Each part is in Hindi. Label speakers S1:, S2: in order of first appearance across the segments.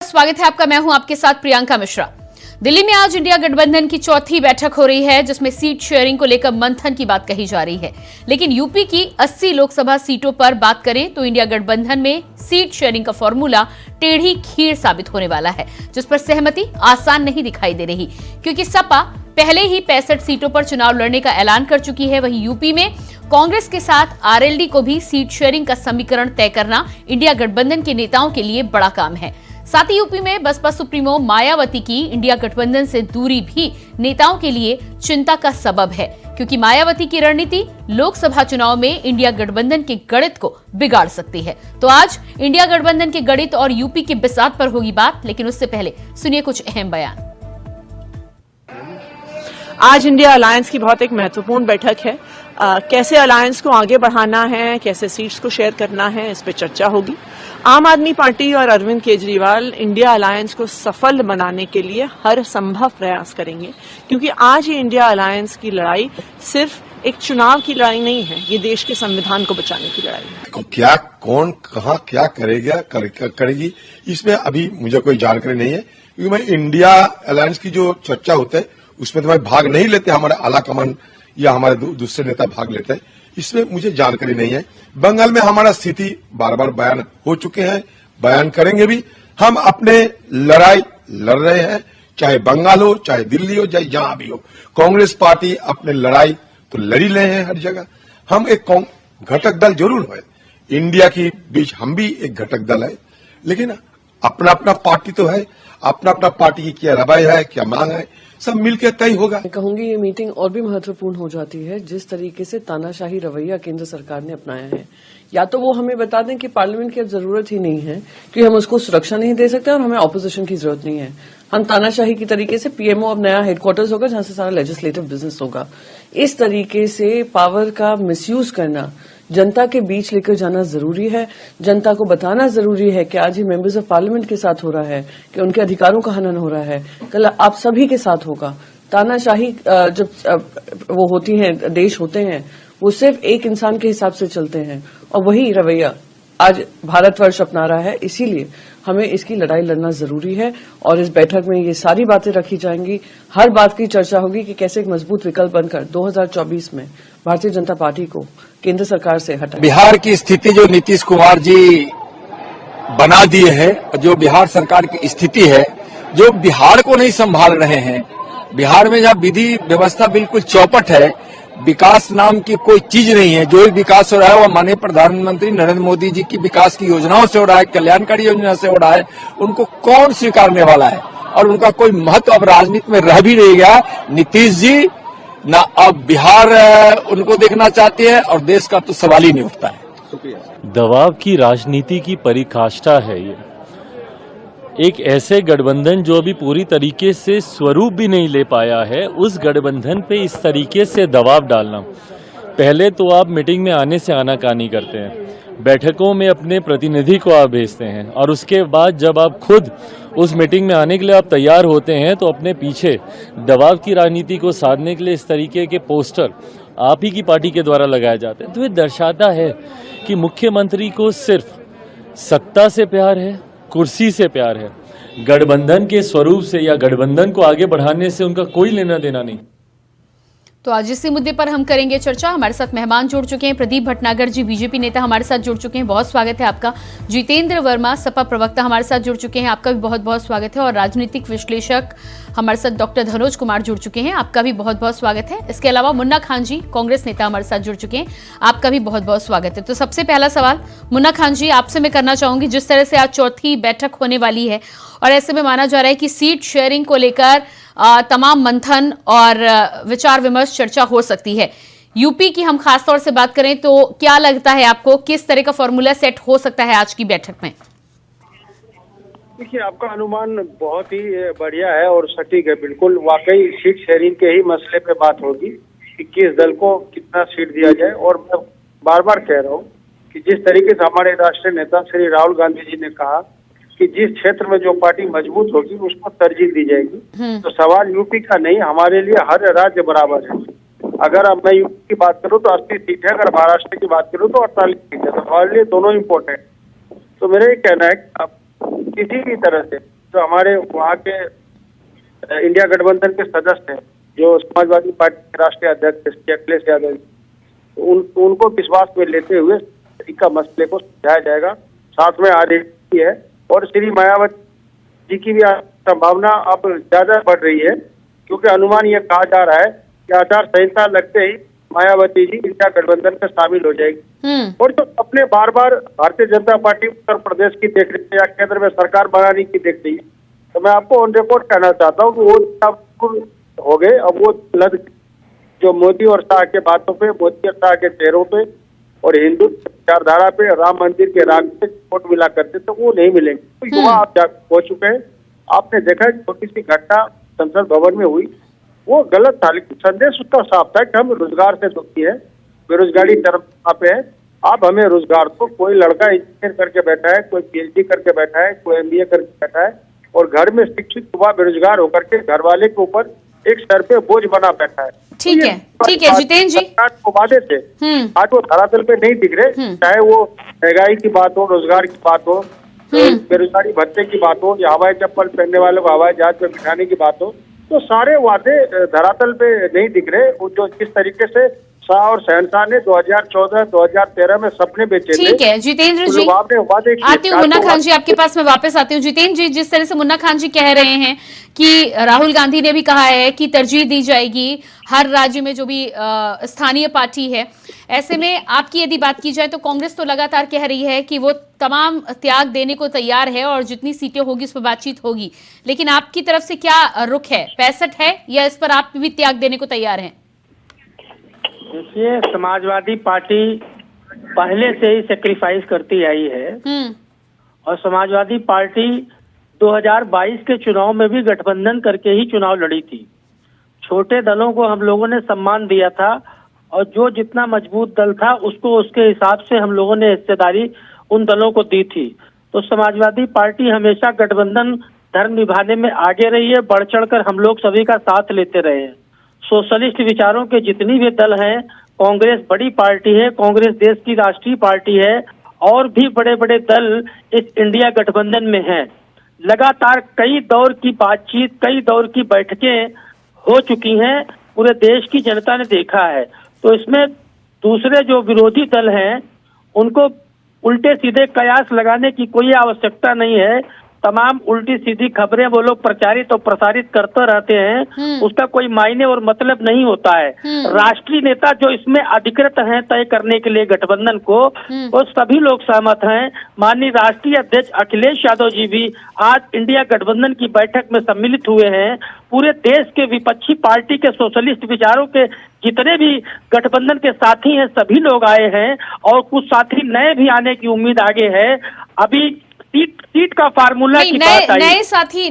S1: स्वागत है आपका। मैं हूं आपके साथ प्रियंका मिश्रा। दिल्ली में आज इंडिया गठबंधन की चौथी बैठक हो रही है, जिसमें सीट शेयरिंग को लेकर मंथन की बात कही जा रही है। लेकिन यूपी की 80 लोकसभा सीटों पर बात करें तो इंडिया गठबंधन में सीट शेयरिंग का फॉर्मूला टेढ़ी खीर साबित होने वाला है, जिस पर सहमति आसान नहीं दिखाई दे रही, क्योंकि सपा पहले ही 65 सीटों पर चुनाव लड़ने का ऐलान कर चुकी है। वहीं यूपी में कांग्रेस के साथ आरएलडी को भी सीट शेयरिंग का समीकरण तय करना इंडिया गठबंधन के नेताओं के लिए बड़ा काम है। साथ ही यूपी में बसपा सुप्रीमो मायावती की इंडिया गठबंधन से दूरी भी नेताओं के लिए चिंता का सबब है, क्योंकि मायावती की रणनीति लोकसभा चुनाव में इंडिया गठबंधन के गणित को बिगाड़ सकती है। तो आज इंडिया गठबंधन के गणित और यूपी के बिसात पर होगी बात, लेकिन उससे पहले सुनिए कुछ अहम बयान।
S2: आज इंडिया अलायंस की बहुत एक महत्वपूर्ण बैठक है। कैसे अलायंस को आगे बढ़ाना है, कैसे सीट्स को शेयर करना है, इस पे चर्चा होगी। आम आदमी पार्टी और अरविंद केजरीवाल इंडिया अलायंस को सफल बनाने के लिए हर संभव प्रयास करेंगे, क्योंकि आज ये इंडिया अलायंस की लड़ाई सिर्फ एक चुनाव की लड़ाई नहीं है, ये देश के संविधान को बचाने की लड़ाई है।
S3: क्या कौन कहाँ क्या करेगी इसमें अभी मुझे कोई जानकारी नहीं है, क्योंकि मैं इंडिया अलायंस की जो चर्चा होता है उसमें तो मैं भाग नहीं लेते, हमारे आला कमान या हमारे दूसरे नेता भाग लेते हैं, इसमें मुझे जानकारी नहीं है। बंगाल में हमारा स्थिति बार बार बयान हो चुके हैं, बयान करेंगे भी। हम अपने लड़ाई लड़ रहे हैं, चाहे बंगाल हो, चाहे दिल्ली हो, चाहे जहां भी हो। कांग्रेस पार्टी अपने लड़ाई तो लड़ी रहे हैं हर जगह। हम एक घटक दल जरूर है, इंडिया की बीच हम भी एक घटक दल है, लेकिन अपना अपना पार्टी तो है, अपना अपना पार्टी की क्या रवैया है, क्या मांग है, सब मिलकर तय होगा।
S2: मैं कहूंगी ये मीटिंग और भी महत्वपूर्ण हो जाती है जिस तरीके से तानाशाही रवैया केंद्र सरकार ने अपनाया है। या तो वो हमें बता दें कि पार्लियामेंट की अब जरूरत ही नहीं है, कि हम उसको सुरक्षा नहीं दे सकते और हमें ऑपोजिशन की जरूरत नहीं है। हम तानाशाही की तरीके से पीएमओ अब नया हेडक्वार्टर्स होगा जहां से सारा लेजिस्लेटिव बिजनेस होगा। इस तरीके से पावर का मिसयूज करना जनता के बीच लेकर जाना जरूरी है। जनता को बताना जरूरी है कि आज ही मेंबर्स ऑफ पार्लियामेंट के साथ हो रहा है, कि उनके अधिकारों का हनन हो रहा है, कल आप सभी के साथ होगा। तानाशाही जब वो होती है, देश होते हैं, वो सिर्फ एक इंसान के हिसाब से चलते हैं, और वही रवैया आज भारतवर्ष अपना रहा है। इसीलिए हमें इसकी लड़ाई लड़ना जरूरी है और इस बैठक में ये सारी बातें रखी जाएंगी। हर बात की चर्चा होगी कि कैसे एक मजबूत विकल्प बनकर 2024 में भारतीय जनता पार्टी को केंद्र सरकार से हटाए।
S4: बिहार की स्थिति जो नीतीश कुमार जी बना दिए है, जो बिहार सरकार की स्थिति है, जो बिहार को नहीं संभाल रहे हैं, बिहार में जहाँ विधि व्यवस्था बिल्कुल चौपट है, विकास नाम की कोई चीज नहीं है। जो भी विकास हो रहा है वो माननीय प्रधानमंत्री नरेंद्र मोदी जी की विकास की योजनाओं से हो रहा है, कल्याणकारी योजना से हो रहा है। उनको कौन स्वीकारने वाला है, और उनका कोई महत्व अब राजनीति में रह भी नहीं गया। नीतीश जी ना अब बिहार उनको देखना चाहते हैं और देश का तो सवाल ही नहीं उठता है।
S5: दबाव की राजनीति की परिकाष्ठा है ये। एक ऐसे गठबंधन जो अभी पूरी तरीके से स्वरूप भी नहीं ले पाया है, उस गठबंधन पे इस तरीके से दबाव डालना। पहले तो आप मीटिंग में आने से आनाकानी करते हैं, बैठकों में अपने प्रतिनिधि को आप भेजते हैं, और उसके बाद जब आप खुद उस मीटिंग में आने के लिए आप तैयार होते हैं तो अपने पीछे दबाव की राजनीति को साधने के लिए इस तरीके के पोस्टर आप ही की पार्टी के द्वारा लगाए जाते हैं। तो ये दर्शाता है कि मुख्यमंत्री को सिर्फ सत्ता से प्यार है, कुर्सी से प्यार है, गठबंधन के स्वरूप से या गठबंधन को आगे बढ़ाने से उनका कोई लेना देना नहीं।
S1: तो आज इसी मुद्दे पर हम करेंगे चर्चा। हमारे साथ मेहमान जुड़ चुके हैं। प्रदीप भटनागर जी बीजेपी नेता हमारे साथ जुड़ चुके हैं, बहुत स्वागत है आपका। जितेंद्र वर्मा सपा प्रवक्ता हमारे साथ जुड़ चुके हैं, आपका भी बहुत बहुत स्वागत है। और राजनीतिक विश्लेषक हमारे साथ डॉक्टर धनोज कुमार जुड़ चुके हैं, आपका भी बहुत बहुत स्वागत है। इसके अलावा मुन्ना खान जी कांग्रेस नेता हमारे साथ जुड़ चुके हैं, आपका भी बहुत बहुत स्वागत है। तो सबसे पहला सवाल मुन्ना खान जी आपसे मैं करना चाहूंगी, जिस तरह से आज चौथी बैठक होने वाली है और ऐसे में माना जा रहा है कि सीट शेयरिंग को लेकर तमाम मंथन और विचार विमर्श चर्चा हो सकती है। यूपी की हम खासतौर से बात करें तो क्या लगता है आपको, किस तरह का फॉर्मूला सेट हो सकता है आज की बैठक में?
S6: देखिए, आपका अनुमान बहुत ही बढ़िया है और सटीक है। बिल्कुल वाकई सीट शेयरिंग के ही मसले पे बात होगी कि किस दल को कितना सीट दिया जाए। और मैं बार बार कह रहा हूँ कि जिस तरीके से हमारे राष्ट्रीय नेता श्री राहुल गांधी जी ने कहा कि जिस क्षेत्र में जो पार्टी मजबूत होगी उसको तरजीह दी जाएगी, तो सवाल यूपी का नहीं, हमारे लिए हर राज्य बराबर है। अगर अब मैं यूपी की बात करूं तो 80 सीट है, अगर महाराष्ट्र की बात करूं तो 48 सीट है, तो हमारे लिए दोनों इम्पोर्टेंट। तो मेरा ये कहना है कि आप किसी भी तरह से जो हमारे वहाँ के इंडिया गठबंधन के सदस्य हैं, जो समाजवादी पार्टी के राष्ट्रीय अध्यक्ष श्री अखिलेश यादव जी, उनको विश्वास में लेते हुए का मसले को सुलझाया जाएगा। साथ में आदेश है और श्री मायावती जी की भी संभावना अब ज्यादा बढ़ रही है, क्योंकि अनुमान यह कहा जा रहा है कि आचार संहिता लगते ही मायावती जी इंडिया गठबंधन में शामिल हो जाएगी। और जो अपने बार बार भारतीय जनता पार्टी उत्तर प्रदेश की देख रही है या केंद्र में सरकार बनाने की देख रही है, तो मैं आपको ऑन रिकॉर्ड कहना चाहता हूँ कि वो हो गए। अब वो लग जो मोदी और शाह के बातों पे, मोदी और शाह के चेहरों पे और हिंदू विचारधारा पे, राम मंदिर के राग पे वोट मिला करते, तो वो नहीं मिलेंगे। तो युवा आप हो चुके हैं, आपने देखा छोटी सी घटना संसद भवन में हुई, वो गलत था, लेकिन संदेश उसका साफ था कि हम रोजगार से दुखी है, बेरोजगारी तरफ पे है। आप हमें रोजगार तो कोई लड़का इंजीनियर करके बैठा है, कोई पीएचडी करके बैठा है, कोई एमबीए करके बैठा है और घर में शिक्षित युवा बेरोजगार होकर के घर वाले के ऊपर एक सर पे बोझ बना बैठा है।
S1: ठीक है जितेंद्र जी,
S6: को वादे थे आज वो धरातल पे नहीं दिख रहे, चाहे वो महंगाई की बात हो, रोजगार की बात हो, बेरोजगारी भत्ते की बात हो या हवाई चप्पल पहनने वालों को हवाई जहाज पे बिठाने की बात हो, तो सारे वादे धरातल पे नहीं दिख रहे। वो जो किस तरीके से शाह और शहनशाह ने 2014-2013 में सपने बेचे थे।
S1: ठीक है जितेंद्र जी, आती हूँ मुन्ना खान जी आपके पास, मैं वापस आती हूँ। जितेंद्र जी, जिस तरह से मुन्ना खान जी कह रहे हैं कि राहुल गांधी ने भी कहा है कि तरजीह दी जाएगी हर राज्य में जो भी स्थानीय पार्टी है, ऐसे में आपकी यदि बात की जाए तो कांग्रेस तो लगातार कह रही है कि वो तमाम त्याग देने को तैयार है और जितनी सीटें होगी उस पर बातचीत होगी, लेकिन आपकी तरफ से क्या रुख है? 65 है या इस पर आप भी त्याग देने को तैयार हैं?
S7: देखिए, समाजवादी पार्टी पहले से ही सेक्रीफाइस करती आई है और समाजवादी पार्टी 2022 के चुनाव में भी गठबंधन करके ही चुनाव लड़ी थी। छोटे दलों को हम लोगों ने सम्मान दिया था और जो जितना मजबूत दल था उसको उसके हिसाब से हम लोगों ने हिस्सेदारी उन दलों को दी थी। तो समाजवादी पार्टी हमेशा गठबंधन धर्म निभाने में आगे रही है, बढ़ चढ़कर हम लोग सभी का साथ लेते रहे हैं। सोशलिस्ट विचारों के जितनी भी दल हैं, कांग्रेस बड़ी पार्टी है, कांग्रेस देश की राष्ट्रीय पार्टी है और भी बड़े बड़े दल इस इंडिया गठबंधन में हैं। लगातार कई दौर की बातचीत, कई दौर की बैठकें हो चुकी हैं, पूरे देश की जनता ने देखा है। तो इसमें दूसरे जो विरोधी दल हैं उनको उल्टे सीधे कयास लगाने की कोई आवश्यकता नहीं है। तमाम उल्टी सीधी खबरें वो लोग प्रचारित और प्रसारित करते रहते हैं, उसका कोई मायने और मतलब नहीं होता है। राष्ट्रीय नेता जो इसमें अधिकृत हैं तय करने के लिए गठबंधन को, वो सभी लोग सहमत हैं। माननीय राष्ट्रीय अध्यक्ष अखिलेश यादव जी भी आज इंडिया गठबंधन की बैठक में सम्मिलित हुए हैं। पूरे देश के विपक्षी पार्टी के सोशलिस्ट विचारों के जितने भी गठबंधन के साथी हैं सभी लोग आए हैं और कुछ साथी नए भी आने की उम्मीद आगे है। अभी सीट का फार्मूला की बात आई।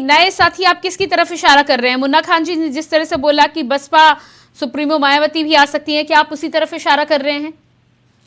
S1: नए साथी आप किसकी तरफ इशारा कर रहे हैं? मुन्ना खान जी ने जिस तरह से बोला कि बसपा सुप्रीमो मायावती भी आ सकती है, क्या आप उसी तरफ इशारा कर रहे हैं?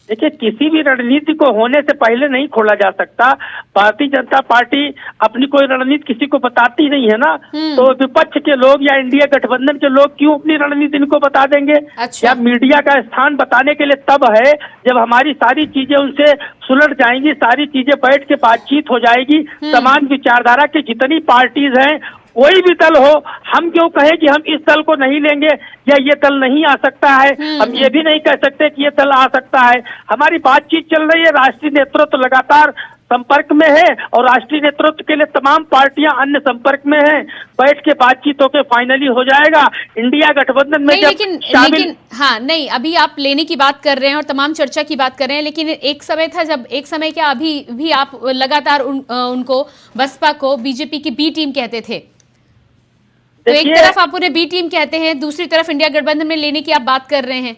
S7: देखिए, किसी भी रणनीति को होने से पहले नहीं खोला जा सकता। भारतीय जनता पार्टी अपनी कोई रणनीति किसी को बताती नहीं है ना, तो विपक्ष के लोग या इंडिया गठबंधन के लोग क्यों अपनी रणनीति इनको बता देंगे?
S1: अच्छा।
S7: या मीडिया का स्थान बताने के लिए तब है जब हमारी सारी चीजें उनसे सुलझ जाएंगी, सारी चीजें बैठ के बातचीत हो जाएगी। समान विचारधारा की जितनी पार्टीज हैं, कोई भी दल हो, हम क्यों कहें कि हम इस दल को नहीं लेंगे या ये दल नहीं आ सकता है। हम ये भी नहीं कह सकते कि ये दल आ सकता है। हमारी बातचीत चल रही है, राष्ट्रीय नेतृत्व लगातार संपर्क में है और राष्ट्रीय नेतृत्व के लिए तमाम पार्टियां अन्य संपर्क में हैं। बैठ के बातचीत होकर फाइनली हो जाएगा। इंडिया गठबंधन में
S1: लेकिन हाँ नहीं, अभी आप लेने की बात कर रहे हैं और तमाम चर्चा की बात कर रहे हैं, लेकिन एक समय था जब, एक समय क्या अभी भी आप लगातार उनको बसपा को बीजेपी की बी टीम कहते थे। तो एक तरफ आप उन्हें बी टीम कहते हैं, दूसरी तरफ इंडिया गठबंधन में लेने की आप बात कर रहे हैं।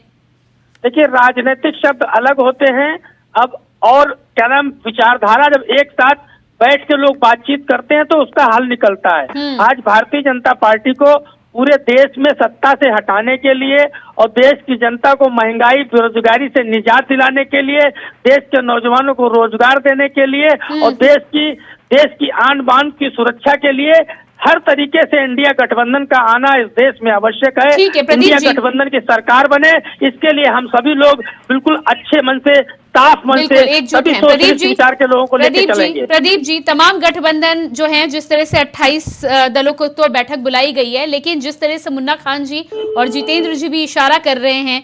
S7: देखिए, राजनीतिक शब्द अलग होते हैं अब, और क्या नाम विचारधारा जब एक साथ बैठ के लोग बातचीत करते हैं तो उसका हल निकलता है। आज भारतीय जनता पार्टी को पूरे देश में सत्ता से हटाने के लिए और देश की जनता को महंगाई बेरोजगारी से निजात दिलाने के लिए, देश के नौजवानों को रोजगार देने के लिए और देश की आन बान की सुरक्षा के लिए हर तरीके से इंडिया गठबंधन का आना इस देश में आवश्यक है।
S1: ठीक है, प्रदीप
S7: इंडिया
S1: जी।
S7: गठबंधन की सरकार बने, इसके लिए हम सभी लोग बिल्कुल अच्छे मन से, साफ मन से,
S1: बिल्कुल एकजुट
S7: सभी
S1: हैं। प्रदीप
S7: सोशलिस्ट
S1: जी,
S7: विचार के लोगों को लेकर चलेंगे।
S1: प्रदीप जी, तमाम गठबंधन जो हैं, जिस तरह से 28 दलों को तो बैठक बुलाई गई है, लेकिन जिस तरह से मुन्ना खान जी और जितेंद्र जी भी इशारा कर रहे हैं,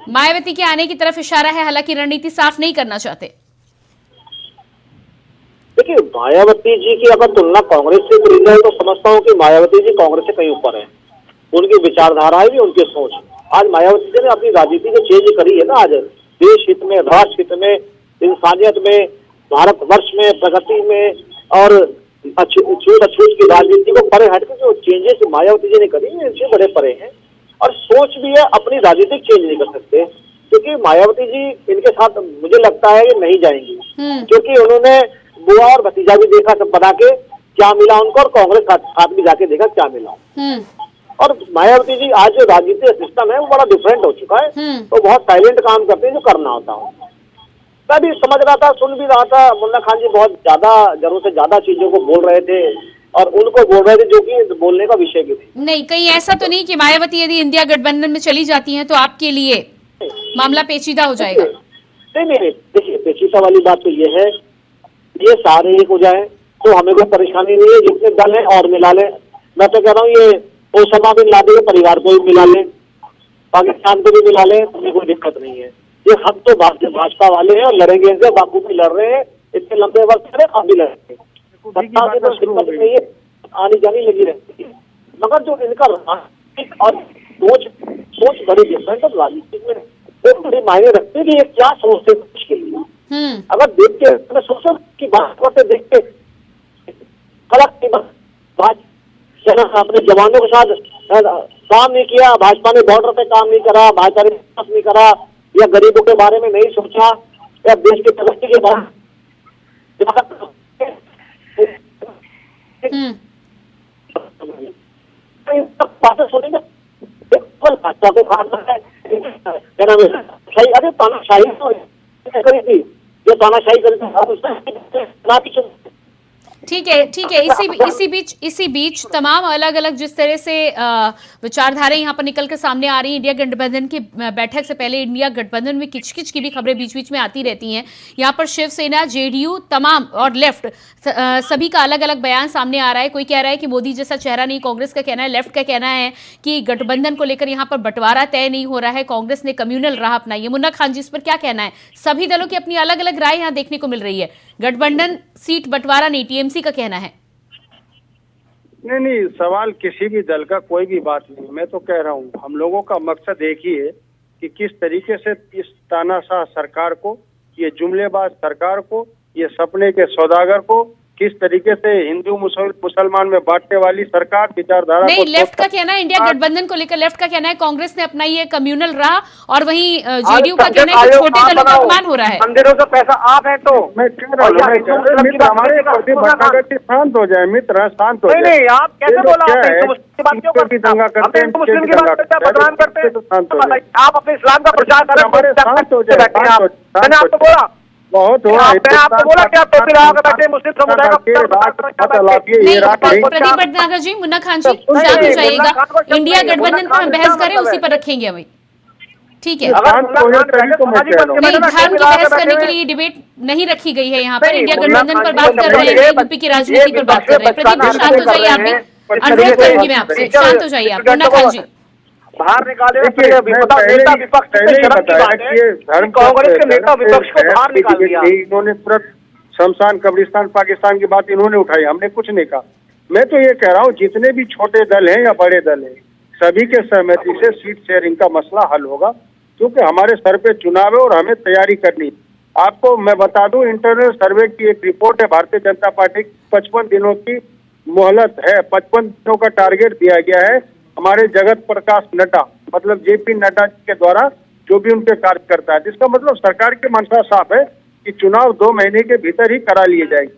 S1: मायावती के आने की तरफ इशारा है, हालांकि रणनीति साफ नहीं करना चाहते।
S8: देखिए, मायावती जी की अगर तुलना कांग्रेस से करी जाए तो समझता हूँ कि मायावती जी कांग्रेस से कहीं ऊपर हैं। उनकी विचारधाराएं भी, उनकी सोच। आज मायावती जी ने अपनी राजनीति जो चेंज करी है ना, आज देश हित में, राष्ट्र हित में, इंसानियत में, भारतवर्ष में, प्रगति में और अछूत की राजनीति को परे हट के जो चेंजेस मायावती जी ने करी है, इनसे बड़े परे हैं। और सोच भी है, अपनी राजनीतिक चेंज नहीं कर सकते, क्योंकि मायावती जी इनके साथ मुझे लगता है ये नहीं जाएंगी, क्योंकि उन्होंने बुआ और भतीजा भी देखा सब बना के क्या मिला उनको, और कांग्रेस साथ भी जाके देखा क्या मिला। और मायावती जी आज जो राजनीतिक सिस्टम है वो बड़ा डिफरेंट हो चुका है, तो बहुत साइलेंट काम करते हैं जो करना होता है। मैं भी समझ रहा था, सुन भी रहा था, मुन्ना खान जी बहुत ज्यादा, जरूरत से ज्यादा चीजों को बोल रहे थे और उनको बोल रहे थे जो कि बोलने का विषय भी नहीं।
S1: नहीं, कहीं ऐसा तो नहीं कि मायावती यदि इंडिया गठबंधन में चली जाती हैं तो आपके लिए मामला पेचीदा हो जाएगा?
S8: नहीं, देखिए, पेचीदा वाली बात तो ये है, ये सारे एक हो जाए तो हमें कोई परेशानी नहीं है। जितने दल है और मिला ले। मैं तो कह रहा हूँ ये ओसामा बिन लादेन के परिवार को भी मिला ले, पाकिस्तान को भी मिला ले, हमें कोई दिक्कत नहीं है। ये हम तो भाजपा वाले हैं और लड़ेंगे इनसे, बापू भी लड़ रहे हैं, इतने लंबे वर्ष से हम भी लड़ेंगे। सत्ता से तो दिक्कत नहीं है, आनी जानी लगी रहती है, मगर जो इनका राजनीतिक और सोच बड़ी डिफरेंट है राजनीतिक में, वो बड़ी मायने रखते हैं कि ये क्या सोचते हैं देश के लिए। अगर देख के सोचो की बात करते, देख के कलक की बात, अपने जवानों के साथ काम नहीं किया, भाजपा ने बॉर्डर पे काम नहीं करा, भाजपा ने विकास नहीं करा, या गरीबों के बारे में नहीं सोचा, या देश की तरक्की के बारे बातें सुनेंगे, भाजपा को खाना है, सही। अरे तानाशाही करी थी, जो तानाशाही करी थी,
S1: ठीक है। इसी बीच तमाम अलग अलग जिस तरह से विचारधाराएं यहाँ पर निकल कर सामने आ रही हैं, इंडिया गठबंधन की बैठक से पहले इंडिया गठबंधन में किचकिच की भी खबरें बीच बीच में आती रहती हैं। यहाँ पर शिवसेना, जेडीयू, तमाम और लेफ्ट सभी का अलग अलग बयान सामने आ रहा है। कोई कह रहा है कि मोदी जैसा चेहरा नहीं, कांग्रेस का कहना है, लेफ्ट का कहना है कि गठबंधन को लेकर यहाँ पर बंटवारा तय नहीं हो रहा है, कांग्रेस ने कम्युनल राह अपनाई है। मुन्ना खान जी, इस पर क्या कहना है? सभी दलों की अपनी अलग अलग राय यहाँ देखने को मिल रही है। गठबंधन सीट बंटवारा नहीं, टीएमसी का कहना है।
S6: नहीं, सवाल किसी भी दल का कोई भी बात नहीं। मैं तो कह रहा हूँ हम लोगों का मकसद एक ही है कि किस तरीके से इस तानाशाह सरकार को, ये जुमलेबाज सरकार को, ये सपने के सौदागर को किस तरीके से हिंदू मुसलमान में बांटने वाली सरकार विचारधारा
S1: नहीं, लेफ्ट का कहना है इंडिया गठबंधन को लेकर, लेफ्ट का कहना है कांग्रेस ने अपनाई है कम्युनल राह, और वहीं जेडीयू का कहना है कि छोटे दलों का अपमान हो रहा है।
S8: मंदिरों का पैसा आप है तो
S6: मैं कह रहा हूँ हमारे प्रति शांत हो जाए, मित्र शांत हो जाए।
S8: नहीं, आप कैसे बोला
S6: दंगा करते हैं,
S8: मुस्लिम की बात करते हैं, बदनाम करते हैं, आप अपने इस्लाम का प्रचार करें। मैंने आपको बोला
S6: बहुत
S8: हुआ, मैंने आपको बोला कि आप टोपी लगा कर बैठे मुस्लिम समुदाय का
S1: प्रदीप भटनागर जी, मुन्ना खान जी, शांत हो जाइएगा। इंडिया गठबंधन पर हम बहस करें, उसी पर रखेंगे अभी, ठीक है? नहीं, धर्म की बहस करने के लिए डिबेट नहीं रखी गई है यहाँ पर। इंडिया गठबंधन पर बात कर रहे हैं, यूपी की राजनीति पर बात कर रहे हैं। प्रदीप जी, शांत हो जाइए, आप भी अनुरोध करूंगी मैं आपसे, शांत हो जाइए आप। मुन्ना खान जी,
S8: बाहर निकाले, कांग्रेस के नेता विपक्ष को बाहर निकाल दिया।
S6: इन्होंने पूरा शमशान, कब्रिस्तान, पाकिस्तान की बात इन्होंने उठाई, हमने कुछ नहीं कहा। मैं तो ये कह रहा हूँ जितने भी छोटे दल हैं या बड़े दल हैं, सभी के सहमति से सीट शेयरिंग का मसला हल होगा, क्योंकि हमारे सर पे चुनाव है और हमें तैयारी करनी। आपको मैं बता दूं, इंटरनल सर्वे की एक रिपोर्ट है भारतीय जनता पार्टी, 55 दिनों की मोहलत है, 55 दिनों का टारगेट दिया गया है हमारे जगत प्रकाश नड्डा, मतलब जेपी नड्डा के द्वारा जो भी उनके कार्य करता है, जिसका मतलब सरकार की मंशा साफ है कि चुनाव 2 महीने के भीतर ही करा लिए जाएंगे।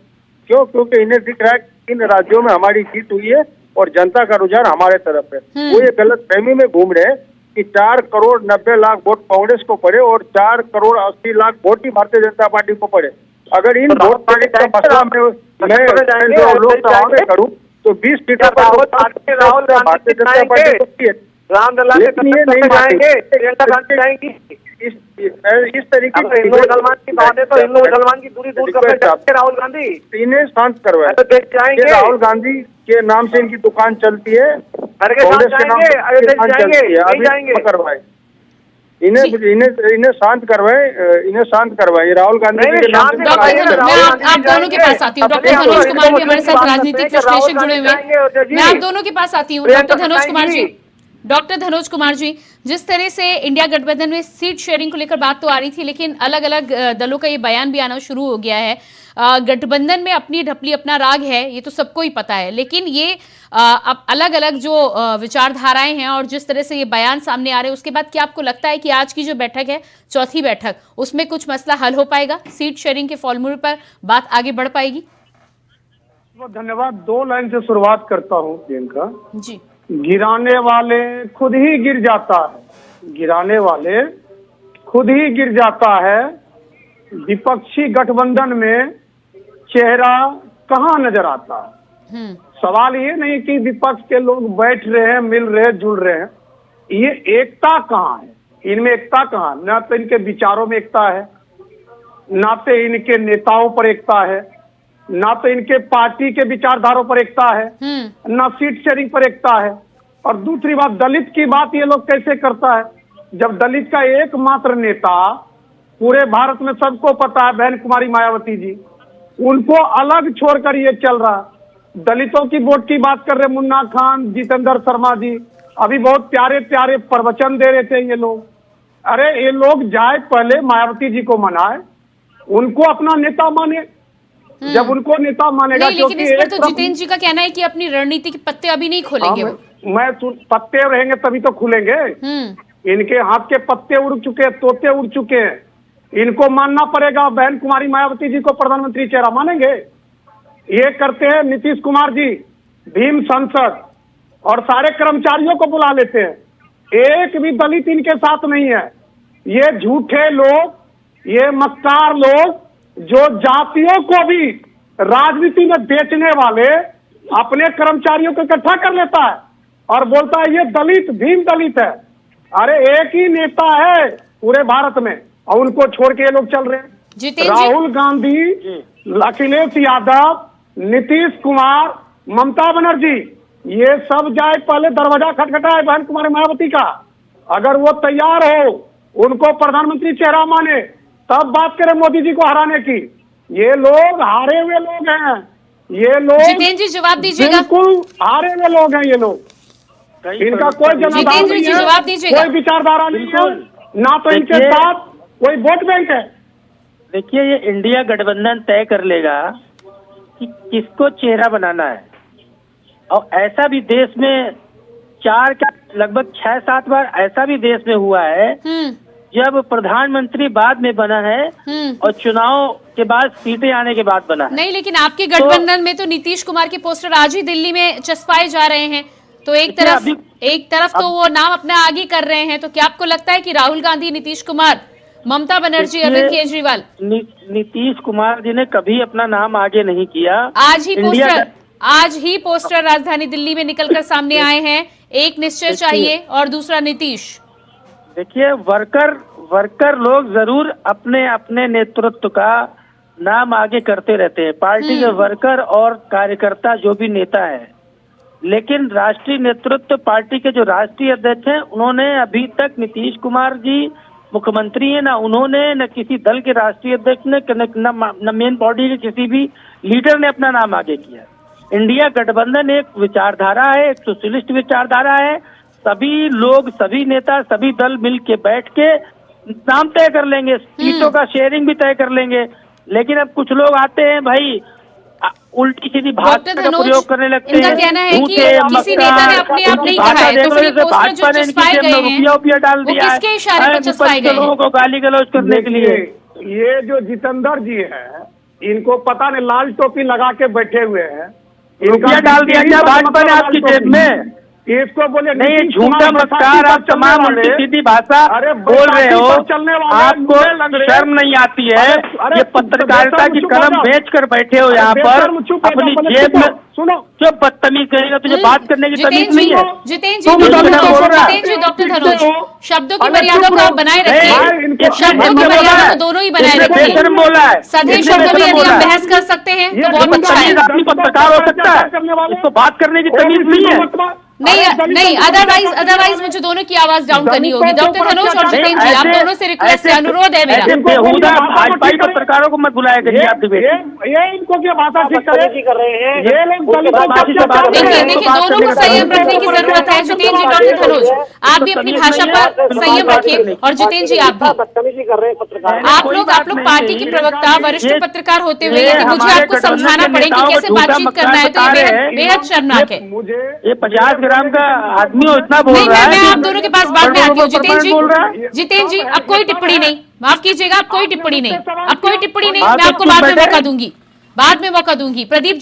S6: क्यों? क्योंकि इन्हें दिख रहा है कि इन राज्यों में हमारी जीत हुई है और जनता का रुझान हमारे तरफ है। वो ये गलत फहमी में घूम रहे हैं कि 4 करोड़ 90 लाख वोट कांग्रेस को पड़े और 4 करोड़ 80 लाख वोट ही भारतीय जनता पार्टी को पड़े। अगर इन वोट का मसला मैं लोकसभा में करूँ तो 20 सीटों पर
S8: राहुल गांधी जिताएंगे, रामलला के कदम पे जाएंगे, प्रियंका गांधी जाएंगी।
S6: इस तरीके
S8: हिंदू मुसलमान की बात है तो हिंदू मुसलमान की दूरी दूर करना चाहते राहुल गांधी।
S6: इन्हें शांत करवाए।
S8: तो देख जाएंगे,
S6: राहुल गांधी के नाम से इनकी दुकान चलती है,
S8: कांग्रेस के नाम से
S6: अभी
S8: जाएंगे
S6: करवाए। इन्हें शांत करवाए। राहुल गांधी के नाम से
S1: मैं आप दोनों के पास आती हूँ। डॉक्टर धनोज कुमार भी हमारे साथ राजनीतिक विश्लेषक जुड़े हुए हैं, मैं आप दोनों के पास आती हूँ। डॉक्टर धनोज कुमार जी, जिस तरह से इंडिया गठबंधन में सीट शेयरिंग को लेकर बात तो आ रही थी, लेकिन अलग अलग दलों का ये बयान भी आना शुरू हो गया है। गठबंधन में अपनी ढपली अपना राग है, ये तो सबको ही पता है, लेकिन ये अब अलग अलग जो विचारधाराएं हैं और जिस तरह से ये बयान सामने आ रहे हैं, उसके बाद क्या आपको लगता है कि आज की जो बैठक है, चौथी बैठक, उसमें कुछ मसला हल हो पाएगा? सीट शेयरिंग के फॉर्मूले पर बात आगे बढ़ पाएगी?
S9: धन्यवाद। 2 लाइन से शुरुआत करता हूँ प्रियंका
S1: जी।
S9: गिराने वाले खुद ही गिर जाता है, गिराने वाले खुद ही गिर जाता है। विपक्षी गठबंधन में चेहरा कहाँ नजर आता है? सवाल ये नहीं कि विपक्ष के लोग बैठ रहे हैं, मिल रहे हैं, जुड़ रहे हैं, ये एकता कहाँ है? इनमें एकता कहाँ? न तो इनके विचारों में एकता है, ना तो इनके नेताओं पर एकता है, ना तो इनके पार्टी के विचारधारों पर एकता है, ना सीट शेयरिंग पर एकता है। और दूसरी बात, दलित की बात ये लोग कैसे करता है, जब दलित का एकमात्र नेता पूरे भारत में सबको पता है बहन कुमारी मायावती जी, उनको अलग छोड़कर ये चल रहा है। दलितों की वोट की बात कर रहे मुन्ना खान, जितेंद्र शर्मा जी, अभी बहुत प्यारे प्यारे प्रवचन दे रहे थे ये लोग। अरे ये लोग जाए पहले मायावती जी को मनाए, उनको अपना नेता माने। जब उनको नेता मानेगा,
S1: नहीं, लेकिन इस पर तो जितेंद्र जी का कहना है कि अपनी रणनीति के पत्ते अभी नहीं खोलेंगे।
S9: मैं पत्ते रहेंगे तभी तो खुलेंगे। इनके हाथ के पत्ते उड़ चुके हैं, तोते उड़ चुके हैं, इनको मानना पड़ेगा। बहन कुमारी मायावती जी को प्रधानमंत्री चेहरा मानेंगे? ये करते हैं नीतीश कुमार जी, भीम संसद और सारे कर्मचारियों को बुला लेते हैं, एक भी दलित इनके साथ नहीं है। ये झूठे लोग, ये मक्कार लोग जो जातियों को भी राजनीति में बेचने वाले अपने कर्मचारियों को इकट्ठा कर लेता है और बोलता है ये दलित, भीम दलित है। अरे एक ही नेता है पूरे भारत में और उनको छोड़ के ये लोग चल रहे हैं। राहुल गांधी, अखिलेश यादव, नीतीश कुमार, ममता बनर्जी, ये सब जाए पहले दरवाजा खटखटाए बहन कुमारी मायावती का। अगर वो तैयार हो उनको प्रधानमंत्री चेहरा माने, तब बात करें मोदी जी को हराने की। ये लोग हारे हुए लोग हैं, ये लोग
S1: जितेंद्र जी जवाब दीजिएगा।
S9: बिल्कुल हारे हुए लोग हैं ये लोग, इनका कोई जनाधार नहीं है,
S1: जवाब दीजिएगा।
S9: कोई विचारधारा नहीं है, ना तो इनके साथ कोई वोट बैंक है।
S7: देखिए, ये इंडिया गठबंधन तय कर लेगा कि किसको चेहरा बनाना है। और ऐसा भी देश में लगभग 6-7 बार ऐसा भी देश में हुआ है जब प्रधानमंत्री बाद में बना है और चुनाव के बाद सीटें आने के बाद बना है।
S1: नहीं, लेकिन आपके गठबंधन में तो नीतीश कुमार के पोस्टर आज ही दिल्ली में चस्पाए जा रहे हैं, तो एक तरफ तो वो नाम अपना आगे कर रहे हैं। तो क्या आपको लगता है कि राहुल गांधी, नीतीश कुमार, ममता बनर्जी, अरविंद केजरीवाल,
S7: नीतीश कुमार जी ने कभी अपना नाम आगे नहीं किया।
S1: आज ही पोस्टर राजधानी दिल्ली में निकलकर सामने आए हैं, एक निश्चय चाहिए और दूसरा नीतीश।
S7: देखिए, वर्कर लोग जरूर अपने अपने नेतृत्व का नाम आगे करते रहते हैं, पार्टी के वर्कर और कार्यकर्ता जो भी नेता है, लेकिन राष्ट्रीय नेतृत्व, पार्टी के जो राष्ट्रीय अध्यक्ष हैं, उन्होंने अभी तक, नीतीश कुमार जी मुख्यमंत्री है ना, उन्होंने न किसी दल के राष्ट्रीय अध्यक्ष ने न मेन बॉडी के किसी भी लीडर ने अपना नाम आगे किया। इंडिया गठबंधन एक विचारधारा है, एक सोशलिस्ट विचारधारा है। सभी लोग, सभी नेता, सभी दल मिल के बैठ के नाम तय कर लेंगे, सीटों का शेयरिंग भी तय कर लेंगे। लेकिन अब कुछ लोग आते हैं भाई, उल्टी सीधी भाषा का प्रयोग करने लगते हैं।
S1: इनका कहना है कि किसी नेता ने अपने आप नहीं कहा है, तो फिर ये पोस्टर जो चस्पाए गए हैं,
S7: रुपया डाल दिया है,
S1: किसके इशारे पर चस्पाए गए हैं?
S7: लोगों को गाली गलौज करने के लिए।
S9: ये जो जितेंद्र जी है, इनको पता नहीं, लाल टोपी लगा के बैठे हुए हैं,
S7: रुपया डाल दिया क्या भाजपा ने आपकी जेब में?
S9: इसको बोले
S7: नहीं, झूठा मस्कार, आप तमाम उल्टी सीधी भाषा बोल रहे हो, आपको शर्म नहीं आती है? ये पत्रकारिता की कलम बेच कर बैठे हो यहाँ पर, अपनी जेब में
S9: सुनो,
S7: जो बदतमीज कहेगा तुझे बात करने की तमीज नहीं है।
S1: जितेंद्र
S7: तुम
S1: जी,
S7: डॉक्टर बोल रहा है।
S1: जितेंद्र जी, डॉक्टर धनुष, शब्दों की
S9: अरे
S1: मर्यादा
S9: चुप
S1: को आप
S9: रहो।
S1: बनाए
S7: नहीं,
S1: रखिए,
S9: इनको
S1: शब्दों की
S7: बोला
S1: मर्यादा
S7: है।
S1: को दोनों ही बनाए
S7: इसने
S1: रखिए।
S7: बेशर्म बोला है।
S1: सधे
S7: इसने
S1: शब्दों में
S7: बेशर्म
S1: यदि
S7: बोला
S1: हम
S7: है।
S1: बहस कर सकते हैं तो
S9: ये
S1: बहुत अच्छा है।
S7: बदतमीज आदमी पत्रकार हो सकता है, इसको बात करने की तमीज नहीं है।
S1: नहीं, अदरवाइज मुझे दोनों की आवाज डाउन करनी होगी। डॉक्टर धनुष और जितेंद्र जी, आप दोनों से रिक्वेस्ट है, अनुरोध है मेरा।
S7: ऐसे बेहुदा भाजपाई पत्रकारों को मत बुलाया करिए आप डिबेट।
S9: ये इनको क्या भाषा ठीक करे
S8: बदतमीजी कर रहे हैं।
S9: ये लोग दलितों
S7: बात
S9: को क्या
S7: बात
S9: कर रहे हैं?
S1: देखिए, दोनों को संयम रखने की जरूरत है। जितेंद्र जी, डॉक्टर धनुष, आप भी अपनी भाषा पर संयम रखिए, और जितेंद्र जी आप भी।
S8: बदतमीजी कर रहे हैं पत्रकार।
S1: आप लोग पार्टी के प्रवक्ता, वरिष्ठ पत्रकार होते हुए यदि मुझे आपको समझाना पड़े कि कैसे बातचीत करना है, तो ये बेहद शर्मनाक है।
S7: ये 50 ग्राम का आदमी इतना बोल रहा है।
S1: मैं आप दोनों के पास बाद में आती हूँ।
S7: बोल रहा है।
S1: जितेंद्र जी, अब कोई टिप्पणी नहीं, माफ कीजिएगा, अब कोई टिप्पणी नहीं, अब कोई टिप्पणी नहीं।
S7: हाँ,
S1: मैं
S7: तो
S1: आपको
S7: चुप
S1: बाद में
S7: बैठे।
S1: मौका दूंगी, बाद में मौका दूंगी। प्रदीप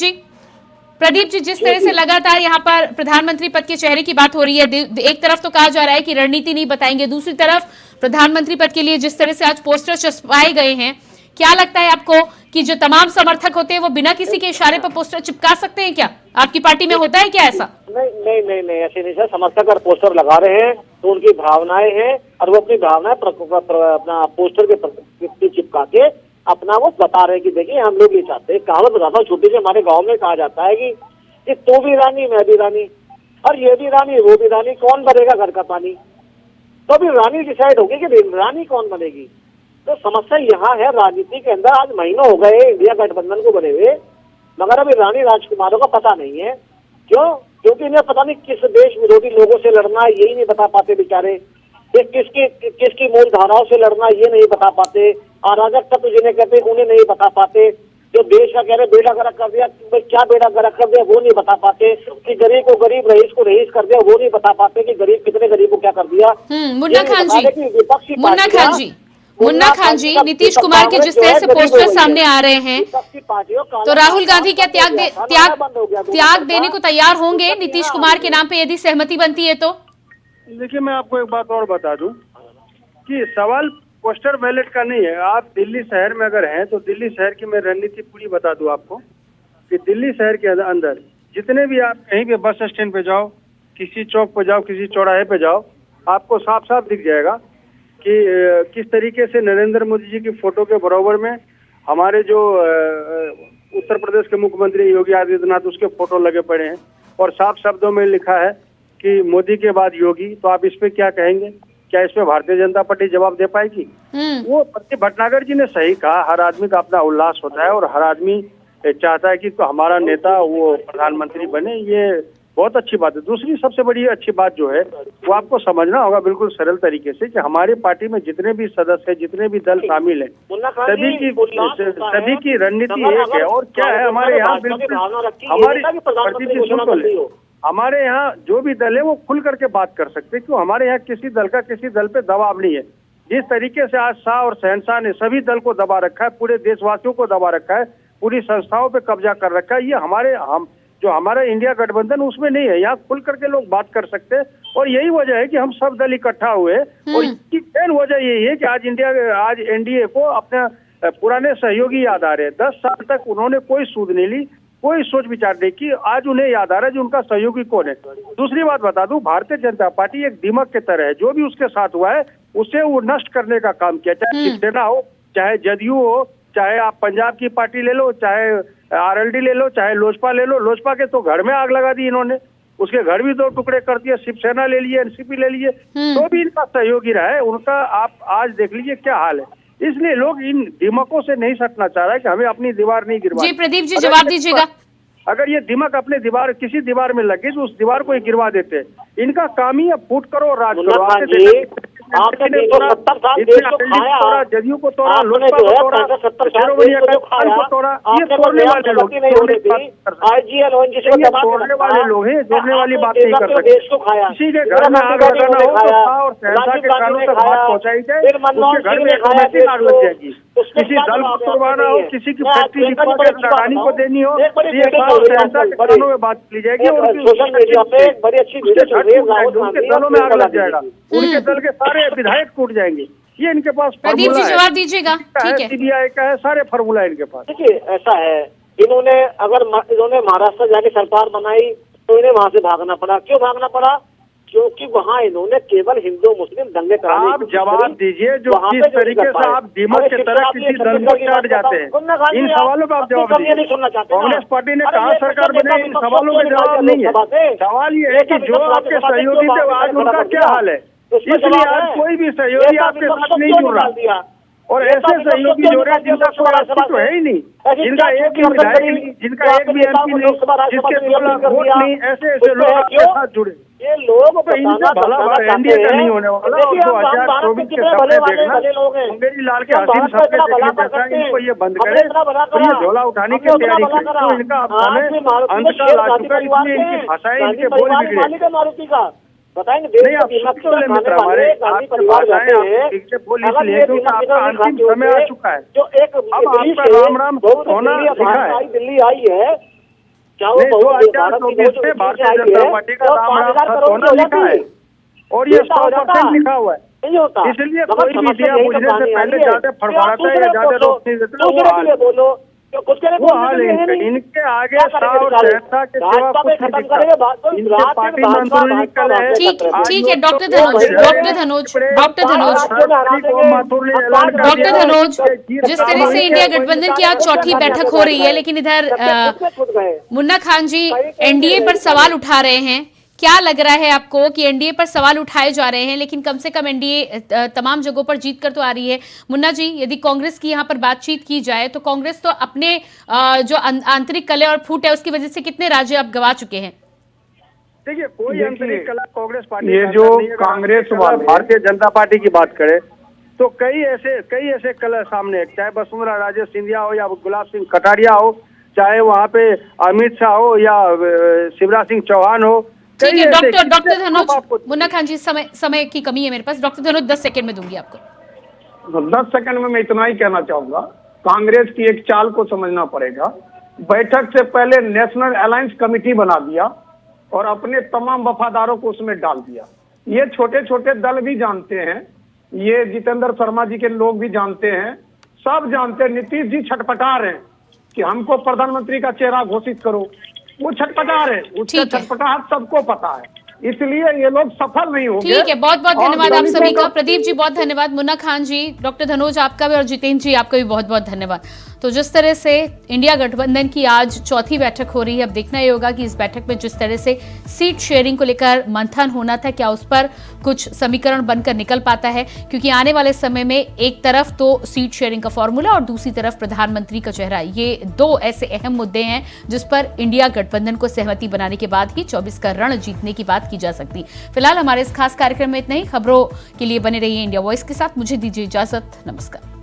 S1: जी, जिस तरह से लगातार यहाँ पर प्रधानमंत्री पद के चेहरे की बात हो रही है, एक तरफ तो कहा जा रहा है कि रणनीति नहीं बताएंगे, दूसरी तरफ प्रधानमंत्री पद के लिए जिस तरह से आज पोस्टर छपवाए गए हैं, क्या लगता है आपको कि जो तमाम समर्थक होते हैं वो बिना किसी के इशारे पर पोस्टर चिपका सकते हैं क्या? आपकी पार्टी में होता है क्या ऐसा?
S8: नहीं ऐसे नहीं सर। समर्थक अगर पोस्टर लगा रहे हैं तो उनकी भावनाएं हैं, और वो अपनी भावनाएं अपना पोस्टर के प्रति चिपका के अपना वो बता रहे हैं कि देखिए हम लोग ये चाहते हैं। कहावत बताता हूँ छोटी से, हमारे गांव में कहा जाता है कि तू भी रानी मैं भी रानी, और ये भी रानी वो भी रानी, कौन भरेगा घर का पानी? तो अभी रानी डिसाइड होगी कि रानी कौन बनेगी। तो समस्या यहाँ है राजनीति के अंदर। आज महीनों हो गए इंडिया गठबंधन को बने हुए, मगर अभी रानी राजकुमारों का पता नहीं है। क्यों? क्योंकि इन्हें पता नहीं किस देश विरोधी लोगों से लड़ना है, यही नहीं बता पाते बेचारे। ये किसकी मूल धाराओं से लड़ना, ये नहीं बता पाते। अराजक तत्व जिन्हें कहते हैं उन्हें नहीं बता पाते। जो देश का कह रहे बेड़ा गर्क कर दिया, क्या बेड़ा गर्क कर दिया वो नहीं बता पाते। कि गरीब को गरीब, रईस को रईस कर दिया वो नहीं बता पाते। कि गरीब कितने गरीब को क्या कर दिया।
S1: मुन्ना खान जी, मुन्ना खान जी, नीतीश कुमार के जिस तरह से पोस्टर सामने आ रहे हैं, तो राहुल गांधी क्या त्याग देने को तैयार होंगे नीतीश कुमार के नाम पे यदि सहमति बनती है तो?
S6: देखिए, मैं आपको एक बात और बता दूं कि सवाल पोस्टर बैलेट का नहीं है। आप दिल्ली शहर में अगर हैं तो दिल्ली शहर की मैं रणनीति पूरी बता दूं आपको कि दिल्ली शहर के अंदर जितने भी आप कहीं भी बस स्टैंड पे जाओ, किसी चौक पे जाओ, किसी चौराहे पे जाओ, आपको साफ साफ दिख जाएगा कि किस तरीके से नरेंद्र मोदी जी की फोटो के बराबर में हमारे जो उत्तर प्रदेश के मुख्यमंत्री योगी आदित्यनाथ उसके फोटो लगे पड़े हैं, और साफ शब्दों में लिखा है कि मोदी के बाद योगी। तो आप इस पे क्या कहेंगे? क्या इस पे भारतीय जनता पार्टी जवाब दे पाएगी? वो प्रदीप भटनागर जी ने सही कहा, हर आदमी का अपना उल्लास होता है और हर आदमी चाहता है कि तो हमारा नेता वो प्रधानमंत्री बने। ये बहुत अच्छी बात है। दूसरी सबसे बड़ी अच्छी बात जो है वो आपको समझना होगा बिल्कुल सरल तरीके से कि हमारी पार्टी में जितने भी सदस्य हैं, जितने भी दल शामिल हैं, सभी की रणनीति एक है। और क्या है हमारे यहाँ बिल्कुल हमारे यहाँ जो भी दल है वो खुल करके बात कर सकते हैं। क्यों? हमारे यहाँ किसी दल का किसी दल पे दबाव नहीं है। जिस तरीके से आज शाह और शहनशाह ने सभी दल को दबा रखा है, पूरे देशवासियों को दबा रखा है, पूरी संस्थाओं पे कब्जा कर रखा है, ये हमारा इंडिया गठबंधन उसमें नहीं है। यहाँ खुल करके लोग बात कर सकते हैं, और यही वजह है कि हम सब दल इकट्ठा हुए। और इसकी मेन वजह यही है कि आज एनडीए को अपने पुराने सहयोगी याद आ रहे हैं। 10 साल तक उन्होंने कोई सूद नहीं ली, कोई सोच विचार नहीं की, आज उन्हें याद आ रहा है कि उनका सहयोगी कौन है। दूसरी बात बता दूं, भारतीय जनता पार्टी एक दीमक की तरह है। जो भी उसके साथ हुआ है उसे वो नष्ट करने का काम किया, चाहे शिवसेना हो, चाहे जदयू हो, चाहे आप पंजाब की पार्टी ले लो, चाहे आरएलडी ले लो, चाहे लोजपा ले लो। लोजपा के तो घर में आग लगा दी इन्होंने, उसके घर भी 2 टुकड़े कर दिए। शिवसेना ले लिए, एनसीपी ले लिए, तो भी इनका सहयोगी रहा है। उनका आप आज देख लीजिए क्या हाल है। इसलिए लोग इन दिमकों से नहीं सटना चाह रहा है कि हमें अपनी दीवार नहीं गिरवा।
S1: जी प्रदीप जी, जवाब दीजिएगा।
S6: अगर ये दिमाग अपने किसी दीवार में लगे तो उस दीवार को ही गिरवा देते हैं। इनका काम ही है फूट करो, राज करो।
S8: आपने 170 साल देश को खाया,
S6: जदयू को तोड़ा,
S8: आपने
S6: लोजपा
S8: जो है
S6: को तोड़ा,
S8: 65 साल
S6: शिरोमणि
S8: देश को जो
S6: अकाली
S8: खाया,
S6: को तोड़ा। ये
S8: आपने
S6: तोड़ने
S8: कोई
S6: वाले लोग
S8: नहीं होने दी। आईजीएल ओएनजीसी को दबा के
S6: तोड़ने वाले लोग हैं, जोड़ने वाली बात
S8: आपने
S6: नहीं कर सकते।
S8: देश को खाया,
S6: किसी के घर में आग लगाना हो तो शाह और शहनशाह के कानों तक बात पहुंचाई जाए, उसके घर में ऑटोमेटिक आग लग जाएगी। किसी दल को तोड़वाना हो, किसी की फैक्ट्री रानी को देनी हो, ये शाह और शहनशाह के कानों में बात ली जाएगी और
S8: सोशल मीडिया पे बड़ी अच्छी वीडियो चल रही है।
S6: उनके दलों में आग लग जाएगा, उनके दल के सारे विधायक टूट जाएंगे। ये इनके पास
S1: प्रदीप जी जवाब दीजिएगा। ठीक है,
S6: सीबीआई का है, सारे फार्मूला इनके पास।
S8: देखिए ऐसा है इन्होंने महाराष्ट्र जाके सरकार बनाई तो इन्हें वहां से भागना पड़ा। क्यों भागना पड़ा? क्योंकि वहां इन्होंने केवल हिंदू मुस्लिम दंगे कराने।
S6: आप जवाब दीजिए जो किस तरीके से आप दीमक की तरह किसी दल को चाट जाते हैं, इन सवालों का आप जवाब दीजिए। कांग्रेस पार्टी ने कहा सरकार बने, इन सवालों का जवाब नहीं है। सवाल ये है कि जो आपके सहयोगी थे आज उनका क्या हाल है, इसलिए आज कोई भी सहयोगी आपके साथ नहीं जुड़ रहा, और ऐसे सहयोगी जोड़े जिनका कोई अस्तित्व है ही नहीं, जिनका एक भी विधायक नहीं, जिनका एक भी एमपी नहीं, जिसके 2 लाख वोट नहीं, ऐसे लोग आपके साथ जुड़े।
S8: ये लोग
S6: तो इनसे भला एनडीए का नहीं होने वाला। और 2024 के सपने देखना, मुंगेरी लाल के हसीन सपने देखने, इनको ये बंद करें और ये झोला उठाने की तैयारी करें। तो इनका अंतकाल आ चुका, इसलिए इनकी भाषाएं, इनके बोल बिगड़े।
S8: बताएंगे
S6: नहीं, आप मित्र हमारे आपकी भाषाएं ठीक से बोल इसलिए क्योंकि आपका अंतिम समय आ चुका है।
S8: जो एक
S6: अब आपका राम राम होना लिखा है,
S8: दिल्ली आई है, क्या वो
S6: 2024 में भारतीय जनता पार्टी का राम राम होना लिखा है और ये 100% लिखा हुआ है। इसलिए कोई भी दिया बुझने से पहले ज्यादा फड़फड़ाता है या ज्यादा रोशनी देता है, वो हाल है। इनके आगे और जनता के सेवा कुछ नहीं दिखता। इनके पार्टी मंत्री निकल है।
S1: ठीक है डॉक्टर धनोज, जिस तरह से इंडिया गठबंधन की आज चौथी बैठक हो रही है, लेकिन इधर मुन्ना खान जी एनडीए पर सवाल उठा रहे हैं। क्या लग रहा है आपको कि एनडीए पर सवाल उठाए जा रहे हैं, लेकिन कम से कम एनडीए तमाम जगहों पर जीत कर तो आ रही है? मुन्ना जी, यदि कांग्रेस की यहाँ पर बातचीत की जाए तो कांग्रेस तो अपने जो आंतरिक कलह और फूट है उसकी वजह से कितने राज्य अब गवा चुके हैं।
S6: देखिए, कोई आंतरिक कलह कांग्रेस पार्टी,
S9: ये जो कांग्रेस
S6: भारतीय जनता पार्टी की बात करे तो कई ऐसे कलह सामने, चाहे वसुंधरा राजे सिंधिया हो या गुलाब सिंह कटारिया हो, चाहे वहाँ पे अमित शाह हो या शिवराज सिंह चौहान हो।
S1: ठीक है डॉक्टर धनोज, मुन्ना खान जी समय की कमी है मेरे पास, डॉक्टर धनोज 10 सेकंड में दूंगी आपको।
S9: 10 सेकंड में मैं इतना ही कहना चाहूंगा, कांग्रेस की एक चाल को समझना पड़ेगा। बैठक से पहले नेशनल अलायंस कमेटी बना दिया और अपने तमाम वफादारों को उसमें डाल दिया। ये छोटे छोटे दल भी जानते हैं, ये जितेंद्र शर्मा जी के लोग भी जानते हैं, सब जानते हैं। नीतीश जी छटपटा रहे हैं कि हमको प्रधानमंत्री का चेहरा घोषित करो, वो छटपटा रहे, उसका छटपटाहट सबको पता है, इसलिए ये लोग सफल नहीं होंगे।
S1: ठीक है, बहुत बहुत धन्यवाद आप सभी का। प्रदीप जी बहुत धन्यवाद, मुन्ना खान जी, डॉक्टर धनोज आपका भी और जितेंद्र जी आपका भी बहुत बहुत धन्यवाद। तो जिस तरह से इंडिया गठबंधन की आज चौथी बैठक हो रही है, अब देखना ये होगा कि इस बैठक में जिस तरह से सीट शेयरिंग को लेकर मंथन होना था, क्या उस पर कुछ समीकरण बनकर निकल पाता है, क्योंकि आने वाले समय में एक तरफ तो सीट शेयरिंग का फॉर्मूला और दूसरी तरफ प्रधानमंत्री का चेहरा, ये 2 ऐसे अहम मुद्दे हैं जिस पर इंडिया गठबंधन को सहमति बनाने के बाद ही 24 का रण जीतने की बात की जा सकती। फिलहाल हमारे इस खास कार्यक्रम में इतना ही। खबरों के लिए बने रहिए इंडिया वॉइस के साथ। मुझे दीजिए इजाजत, नमस्कार।